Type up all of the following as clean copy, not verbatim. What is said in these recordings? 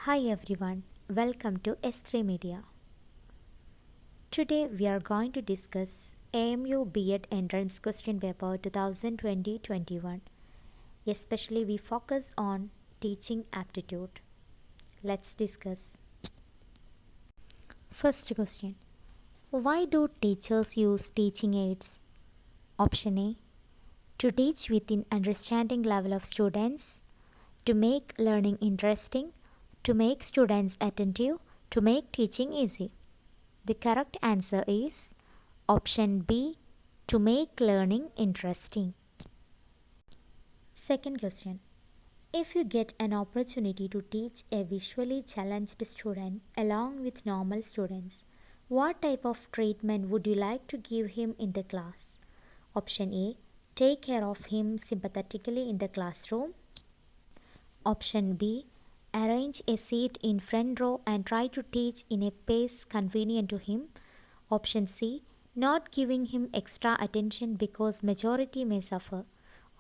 Hi everyone, welcome to S3 Media. Today we are going to discuss AMU B.Ed Entrance Question Paper 2020-21. Especially we focus on teaching aptitude. Let's discuss. First question. Why do teachers use teaching aids? Option A. To teach within understanding level of students, to make learning interesting, to make students attentive, to make teaching easy. The correct answer is option B, to make learning interesting. Second question. If you get an opportunity to teach a visually challenged student along with normal students, what type of treatment would you like to give him in the class? Option A, take care of him sympathetically in the classroom. Option B, arrange a seat in front row and try to teach in a pace convenient to him. Option C, not giving him extra attention because majority may suffer.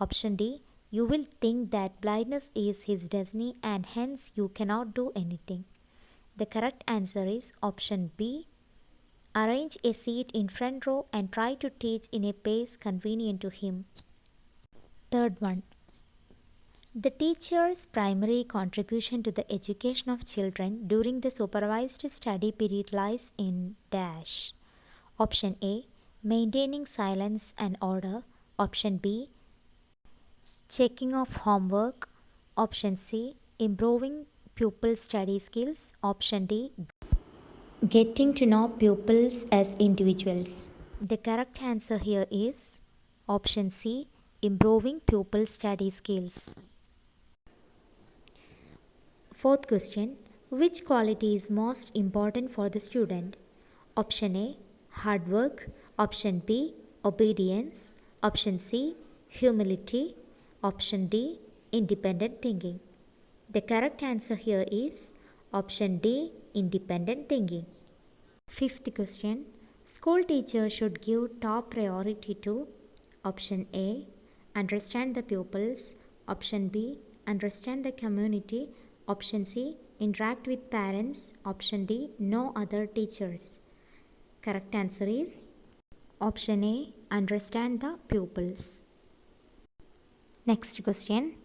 Option D, you will think that blindness is his destiny and hence you cannot do anything. The correct answer is option B, arrange a seat in front row and try to teach in a pace convenient to him. Third one. The teacher's primary contribution to the education of children during the supervised study period lies in dash. Option A, maintaining silence and order. Option B, checking of homework. Option C, improving pupil study skills. Option D, getting to know pupils as individuals. The correct answer here is option C, improving pupil study skills. Fourth question. Which quality is most important for the student? Option A, hard work. Option B, obedience. Option C, humility. Option D, independent thinking. The correct answer here is option D, independent thinking. Fifth question. School teachers should give top priority to option A, understand the pupils. Option B, understand the community. Option C, interact with parents. Option D, no other teachers. Correct answer is option A, understand the pupils. Next question.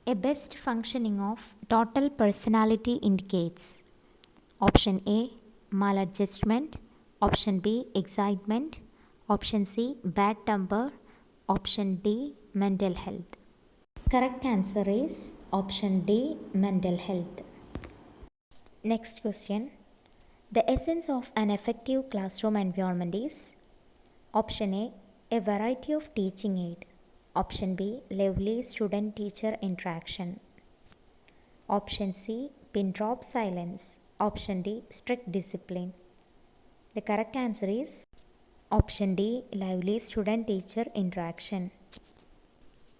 A best functioning of total personality indicates. Option A, maladjustment. Option B, excitement. Option C, bad temper. Option D, mental health. Correct answer is option D, mental health. Next question. The essence of an effective classroom environment is option A variety of teaching aid. Option B, lively student-teacher interaction. Option C, pin drop silence. Option D, strict discipline. The correct answer is option D, lively student-teacher interaction.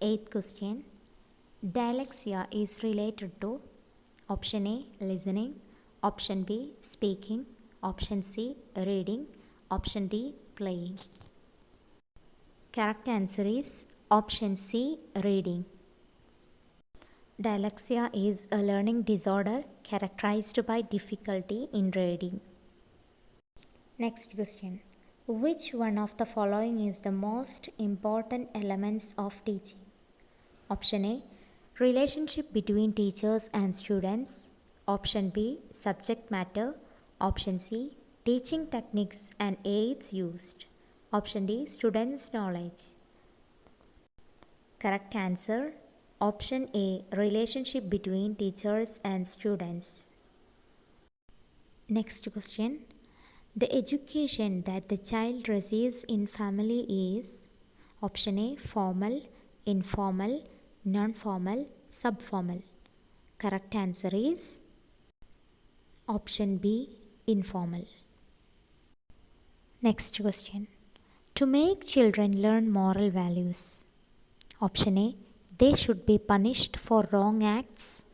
Eighth question. Dyslexia is related to option A, listening. Option B, speaking. Option C, reading. Option D, playing. Correct answer is option C, reading. Dyslexia is a learning disorder characterized by difficulty in reading. Next question. Which one of the following is the most important elements of teaching? Option A, relationship between teachers and students. Option B, subject matter. Option C, teaching techniques and aids used. Option D, students' knowledge. Correct answer, option A, relationship between teachers and students. Next question. The education that the child receives in family is option A, formal, informal, non-formal, subformal. Correct answer is option B, informal. Next question. To make children learn moral values. Option A, they should be punished for wrong acts.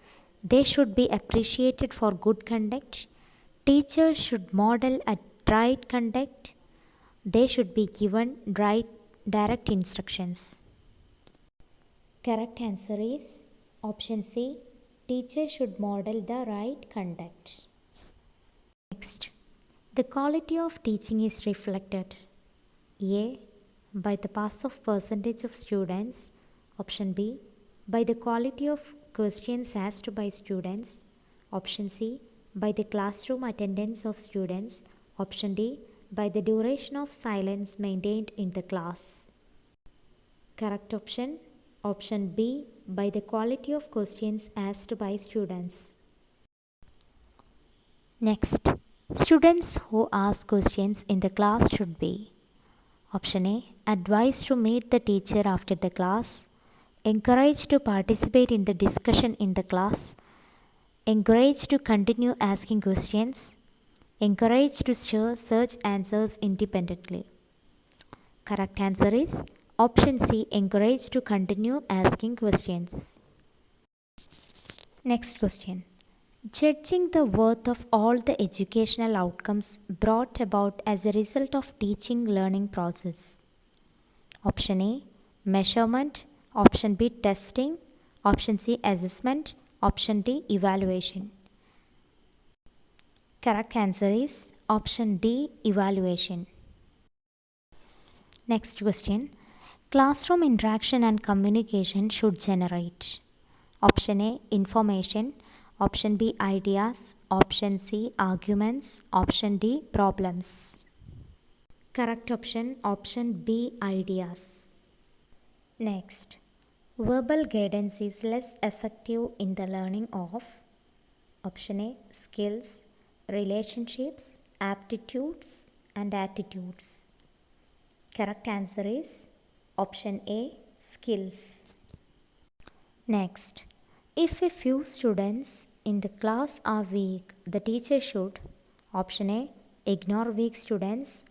They should be appreciated for good conduct. Teachers should model a right conduct. They should be given direct instructions. Correct answer is option C, Teacher should model the right conduct. Next, the quality of teaching is reflected A. By the pass of percentage of students. Option B. By the quality of questions asked by students. Option C. By the classroom attendance of students. Option D. By the duration of silence maintained in the class. Correct option. Option B. By the quality of questions asked by students. Next, students who ask questions in the class should be: Option A. Advised to meet the teacher after the class. Encouraged to participate in the discussion in the class. Encouraged to continue asking questions. Encouraged to search answers independently. Correct answer is option C. Encouraged to continue asking questions. Next question. Judging the worth of all the educational outcomes brought about as a result of teaching learning process. Option A. Measurement. Option B. Testing. Option C. Assessment. Option D. Evaluation. Correct answer is option D. Evaluation. Next question. Classroom interaction and communication should generate: Option A. Information. Option B. Ideas. Option C. Arguments. Option D. Problems. Correct option. Option B. Ideas. Next. Verbal guidance is less effective in the learning of: Option A. Skills, relationships, aptitudes, and attitudes. Correct answer is option A. Skills. Next. If a few students in the class are weak, the teacher should: Option A. Ignore weak students.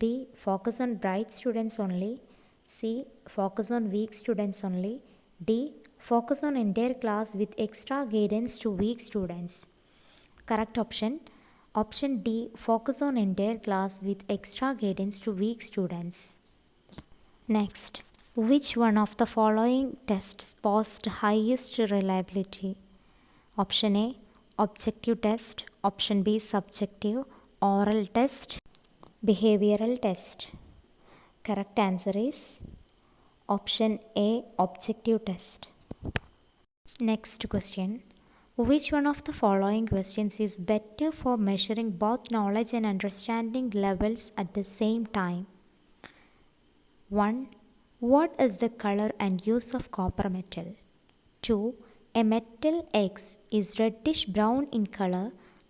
B. Focus on bright students only. C. Focus on weak students only. D. Focus on entire class with extra guidance to weak students. Correct option. Option D. Focus on entire class with extra guidance to weak students. Next. Which one of the following tests posed highest reliability? Option A. Objective test. Option B. Subjective. Oral test. Behavioral test. Correct answer is option A. Objective test. Next question. Which one of the following questions is better for measuring both knowledge and understanding levels at the same time? 1. What is the color and use of copper metal? 2. A metal X is reddish brown in color.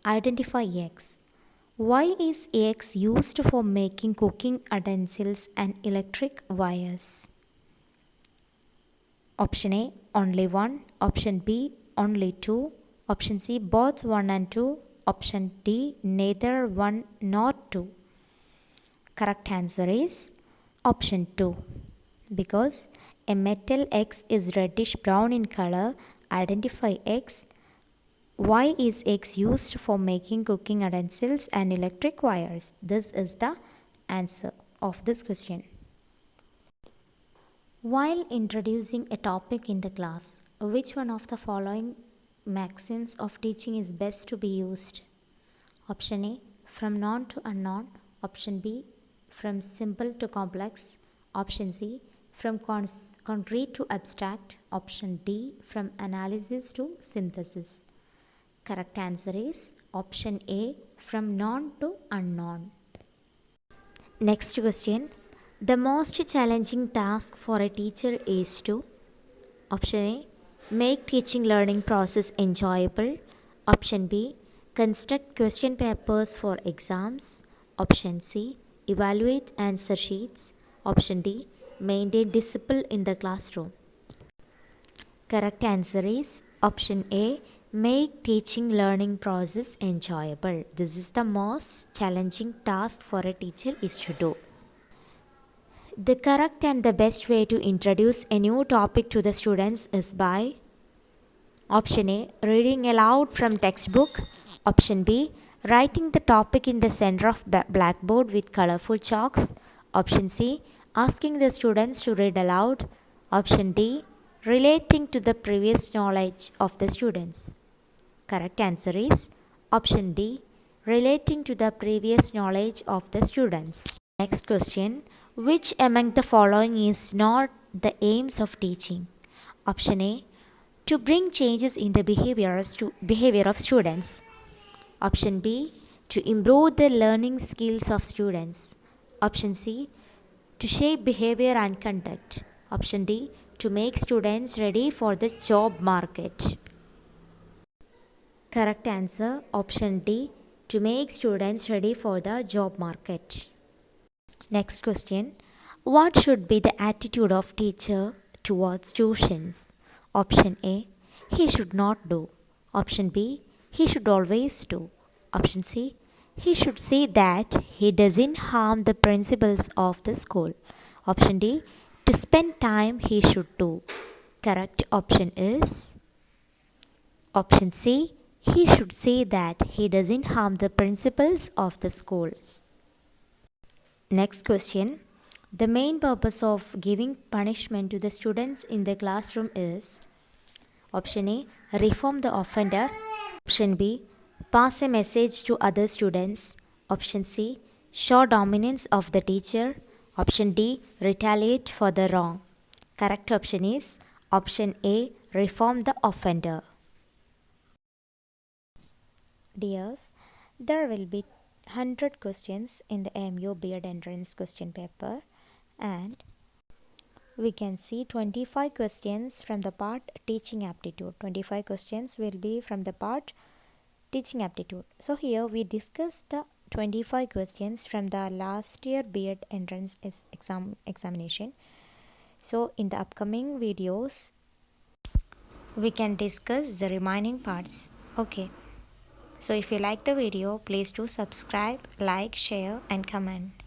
Identify X. Why is X used for making cooking utensils and electric wires? Option A. Only 1. Option B. Only 2. Option C. Both 1 and 2. Option D. Neither 1 nor 2. Correct answer is option 2. Because a metal X is reddish brown in color. Identify X. Why is X used for making cooking utensils and electric wires? This is the answer of this question. While introducing a topic in the class, which one of the following maxims of teaching is best to be used? Option A. From known to unknown. Option B. From simple to complex. Option C. From concrete to abstract. Option D. From analysis to synthesis. Correct answer is option A. From known to unknown. Next question. The most challenging task for a teacher is to: Option A. Make teaching learning process enjoyable. Option B. Construct question papers for exams. Option C. Evaluate answer sheets. Option D. Maintain discipline in the classroom. Correct answer is option A. Make teaching learning process enjoyable. This is the most challenging task for a teacher is to do. The correct and the best way to introduce a new topic to the students is by: Option A. Reading aloud from textbook. Option B. Writing the topic in the center of blackboard with colorful chalks. Option C. Asking the students to read aloud. Option D. Relating to the previous knowledge of the students. Correct answer is option D, relating to the previous knowledge of the students. Next question, which among the following is not the aims of teaching? Option A, to bring changes in the behavior of students. Option B, to improve the learning skills of students. Option C, to shape behavior and conduct. Option D, to make students ready for the job market. Correct answer, option D, to make students ready for the job market. Next question, what should be the attitude of teacher towards students? Option A, he should not do. Option B, he should always do. Option C, he should see that he doesn't harm the principles of the school. Option D, to spend time he should do. Correct option is option C, he should see that he doesn't harm the principles of the school. Next question, the main purpose of giving punishment to the students in the classroom is option A, reform the offender. Option B, pass a message to other students. Option C, show dominance of the teacher. Option D, retaliate for the wrong. Correct option is option A, reform the offender. Dears, there will be 100 questions in the AMU B.Ed entrance question paper, and we can see 25 questions from the part teaching aptitude. 25 questions will be from the part teaching aptitude. So here we discuss the 25 questions from the last year B.Ed entrance examination. So in the upcoming videos we can discuss the remaining parts. Okay. So if you like the video, please do subscribe, like, share and comment.